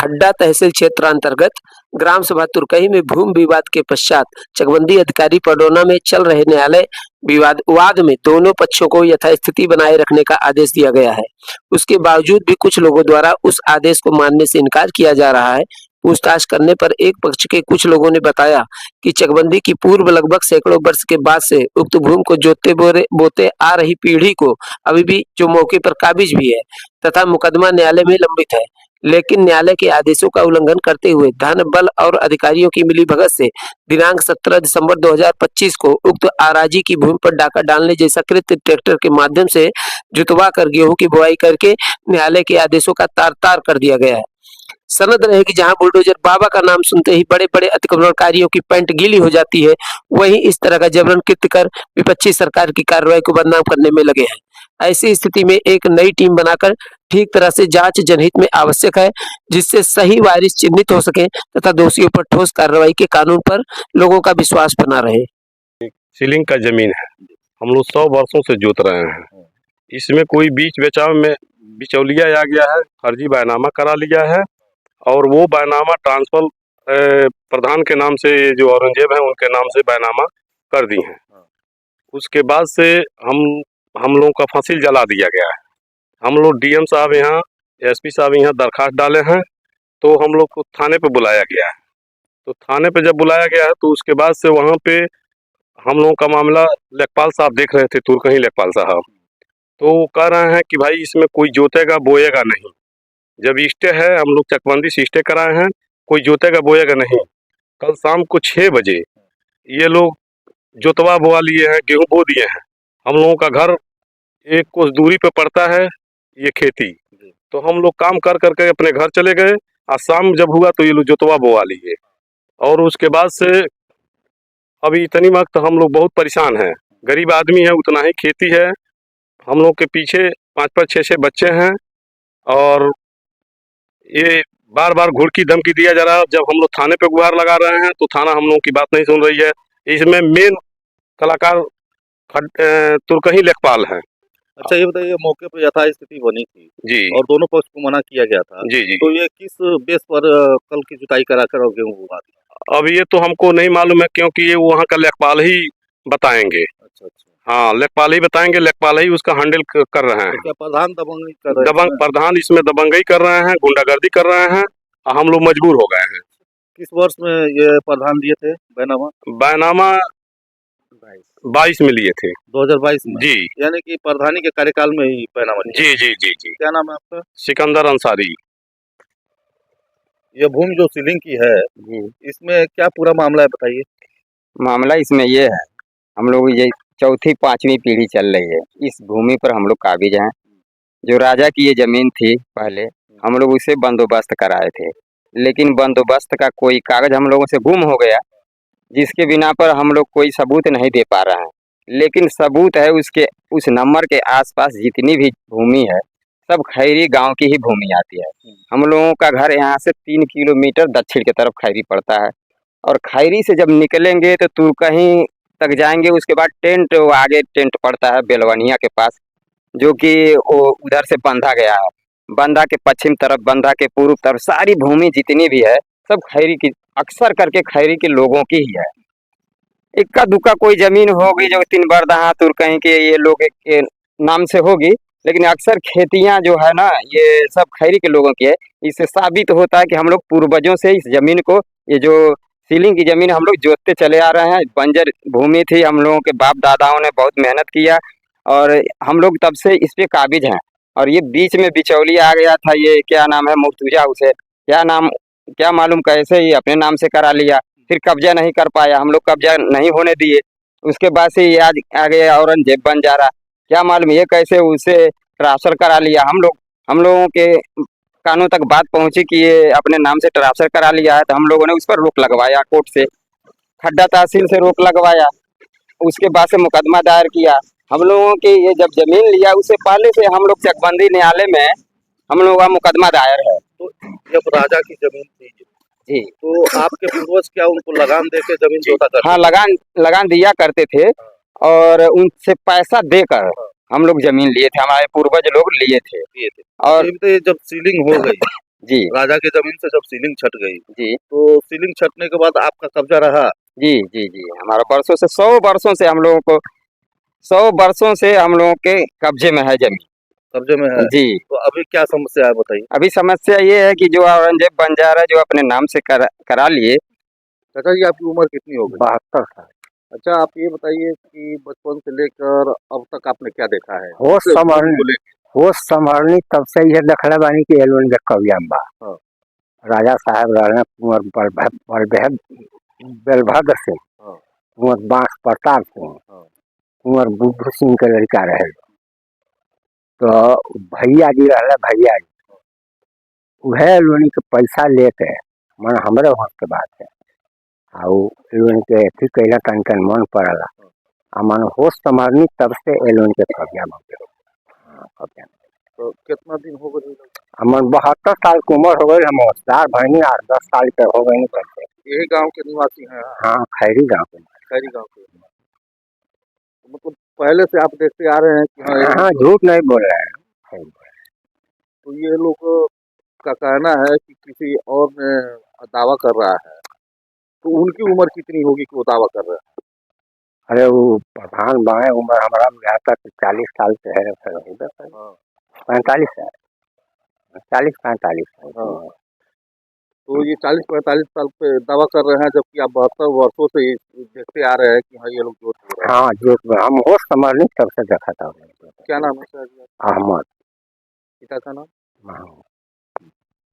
खड्डा तहसील क्षेत्र अंतर्गत ग्राम सभा तुरकही में भूमि विवाद के पश्चात चकबंदी अधिकारी पडरौना में चल रहे न्यायालय वाद में दोनों पक्षों को यथास्थिति बनाए रखने का आदेश दिया गया है। उसके बावजूद भी कुछ लोगों द्वारा उस आदेश को मानने से इनकार किया जा रहा है। पूछताछ करने पर एक पक्ष के कुछ लोगों ने बताया कि चकबंदी की पूर्व लगभग सैकड़ों वर्ष के बाद से उक्त भूमि को जोतते बोते आ रही पीढ़ी को अभी भी जो मौके पर काबिज भी है तथा मुकदमा न्यायालय में लंबित है, लेकिन न्यायालय के आदेशों का उल्लंघन करते हुए धन बल और अधिकारियों की मिलीभगत से दिनांक 17 दिसंबर 2025 को उक्त आराजी की भूमि पर डाका डालने जैसा कृत्य ट्रैक्टर के माध्यम से जुतवा कर गेहूं की बुआई करके न्यायालय के आदेशों का तार तार कर दिया गया है। सनद रहे कि जहां बुलडोजर बाबा का नाम सुनते ही बड़े बड़े अतिक्रमणकारियों की पैंट गीली हो जाती है, वहीं इस तरह का जबरन कृत्य कर विपक्षी सरकार की कार्रवाई को बदनाम करने में लगे हैं। ऐसी स्थिति में एक नई टीम बनाकर ठीक तरह से जांच जनहित में आवश्यक है, जिससे सही वारिस चिन्हित हो सके तथा दोषियों पर ठोस कार्रवाई के कानून पर लोगों का विश्वास बना रहे। सीलिंग का जमीन है, हम लोग 100 वर्षों से जोत रहे हैं। इसमें कोई बीच बचाव में बिचौलिया आ गया है, फर्जी बैनामा करा लिया है और वो बैनामा ट्रांसफर प्रधान के नाम से जो औरंगजेब है उनके नाम से बैनामा कर दी हैं। उसके बाद से हम लोगों का फसिल जला दिया गया है। हम लोग डीएम साहब यहाँ, एसपी साहब यहाँ दरखास्त डाले हैं, तो हम लोग को थाने पे बुलाया गया है। तो थाने पे जब बुलाया गया है तो उसके बाद से वहाँ पे हम लोगों का मामला लेखपाल साहब देख रहे थे, तुरकही लेखपाल साहब, तो वो कह रहे हैं कि भाई इसमें कोई जोतेगा बोएगा नहीं। जब स्टे है, हम लोग चकबंदी से स्टे कराए हैं, कोई जोतेगा बोएगा नहीं। कल शाम को 6 बजे ये लोग जोतवा बोआ लिए हैं, गेहूँ बो दिए हैं। हम लोगों का घर एक कोस दूरी पे पड़ता है ये खेती, तो हम लोग काम कर करके अपने घर चले गए। आज शाम जब हुआ तो ये लोग जोतवा बोआ लिए और उसके बाद से अभी इतनी वक्त हम लोग बहुत परेशान हैं। गरीब आदमी है, उतना ही खेती है। हम लोग के पीछे 5-5 6-6 बच्चे हैं और ये बार बार घुड़की धमकी दिया जा रहा है। जब हम लोग थाने पे गुहार लगा रहे हैं तो थाना हम लोगों की बात नहीं सुन रही है। इसमें मेन कलाकार तुरकही लेखपाल है। अच्छा, ये बताइए, मौके पर यथास्थिति बनी थी जी और दोनों पक्ष को मना किया गया था जी जी। तो ये किस बेस पर कल की जुताई कराकर और गेहूं उगा दिया? अब ये तो हमको नहीं मालूम है, क्योंकि ये वहाँ का लेखपाल ही बताएंगे। अच्छा अच्छा, हाँ, लेखपाल ही बताएंगे, लेखपाल ही उसका हैंडल कर रहे हैं। तो क्या प्रधान दबंगई कर रहे हैं? प्रधान इसमें दबंगई कर रहे हैं, गुंडागर्दी कर रहे हैं और हम लोग मजबूर हो गए हैं। किस वर्ष में ये प्रधान दिए थे बैनामा? बैनामा 22 में लिए थे। 2022 में? जी, यानी कि प्रधानी के कार्यकाल में ही बैनामा लिया। जी जी जी जी। क्या नाम है आपका? सिकंदर अंसारी। ये भूमि जो सीलिंग की है, इसमें क्या पूरा मामला है, बताइए। मामला इसमें ये है, हम लोग ये चौथी 5वीं पीढ़ी चल रही है, इस भूमि पर हम लोग काबिज हैं। जो राजा की ये जमीन थी पहले, हम लोग उसे बंदोबस्त कराए थे, लेकिन बंदोबस्त का कोई कागज हम लोगों से गुम हो गया, जिसके बिना पर हम लोग कोई सबूत नहीं दे पा रहे हैं। लेकिन सबूत है उसके उस नंबर के आसपास जितनी भी भूमि है सब खैरी गांव की ही भूमि आती है। हम लोगों का घर यहाँ से 3 किलोमीटर दक्षिण की तरफ खैरी पड़ता है और खैरी से जब निकलेंगे तो तुरकही तक जाएंगे, उसके बाद टेंट आगे टेंट पड़ता है बेलवनिया के पास, जो कि वो उधर से बंधा गया है। बंधा के पश्चिम तरफ, बंधा के पूर्व तरफ सारी भूमि जितनी भी है सब खैरी की, अक्सर करके खैरी के लोगों की ही है। इक्का दुक्का कोई जमीन होगी जो 3 बरदहा तुरकही के ये लोग के नाम से होगी, लेकिन अक्सर खेतियां जो है ना ये सब खैरी के लोगों की है। इससे साबित होता है कि हम लोग पूर्वजों से इस जमीन को, ये जो सीलिंग की जमीन हम लोग जोतते चले आ रहे हैं। बंजर भूमि थी, हम लोगों के बाप दादाओं ने बहुत मेहनत किया और हम लोग तब से इस पे काबिज हैं। और ये बीच में बिचौलिया आ गया था, ये क्या नाम है, मुर्तुजा, उसे क्या मालूम कैसे ही अपने नाम से करा लिया, फिर कब्जा नहीं कर पाया, हम लोग कब्जा नहीं होने दिए। उसके बाद से ये आज आगे औरंगजेब बन जा रहा, क्या मालूम ये कैसे उसे ट्रांसफर करा लिया। हम लोगों के कानों तक बात पहुंची कि ये अपने नाम से ट्रांसफर करा लिया है, तो हम लोगों ने उस पर रोक लगवाया, कोर्ट से, खड्डा तहसील से रोक लगवाया। उसके बाद से मुकदमा दायर किया। हम लोगों की ये जब जमीन लिया उससे पहले से हम लोग चकबंदी न्यायालय में हम लोगों का मुकदमा दायर है। तो जब राजा की जमीन थी जी, तो आपके पूर्वज क्या उनको लगान दे के जमीन जोता करते? हाँ, लगान दिया करते थे और उनसे पैसा देकर हम लोग जमीन लिए थे, हमारे पूर्वज लोग लिए थे। और जब सीलिंग हो गई जी राजा की जमीन से जब सीलिंग छट गई जी तो सीलिंग छटने के बाद आपका कब्जा रहा। जी जी जी हमारा वर्षों से 100 वर्षों से हम लोगों को 100 वर्षों से हम लोगों के कब्जे में है जमीन। कब्जे में है। जी तो अभी क्या समस्या है बताइए। अभी समस्या ये है कि जो औरंगजेब बंजारा जो अपने नाम से करा लिए। चाचा जी आपकी उम्र कितनी हो गई। 72 साल अच्छा आप ये बताइए कि बचपन से लेकर अब तक आपने क्या देखा है। होश जैसे संभालनी भूमि को लेकर। होश संभालनी तब से ये दखला बानी की एलोन के कवियम बा। हाँ। राजा साहब रहने कुंवर बलभद्र सिंह, हाँ। कुंवर बांस प्रताप सिंह, हाँ। कुंवर बुद्धू सिंह के लड़का रहे। तो भैया जी रहे भैया जी वह लोनी के पैसा लेके मन हमरे वहाँ के बात है लोन के अथी कैला तन मन पड़ला मन होश संभालनी तब से एलोन के कब्जा में कब्जा। तो कितना दिन हो गए। हमन 72 साल की उम्र हो गई। हम होशियार भैनी 8-10 साल के हो गई करते। यही गांव के निवासी हैं। हाँ खैरी गाँव के। खैरी गांव के। मतलब पहले से आप देखते आ रहे हैं कि हाँ ये हाँ झूठ नहीं बोल रहे हैं। तो ये लोग का कहना है कि किसी और ने दावा कर रहा है तो उनकी उम्र कितनी होगी कि वो दावा कर रहे हैं। अरे वो प्रधान बाएं उम्र हमारा गया था 40 साल से है फिर हो गया हाँ। 45 है 40-45 हाँ। तो ये 40-45 साल पे दावा कर रहे हैं जबकि आप 72 वर्षों से देखते आ रहे हैं कि हाँ ये लोग जोत बोल रहे हैं। हाँ जो हम होश संभालनी तब से देखा था। क्या नाम है सर। अहमद पिता का नाम। हाँ।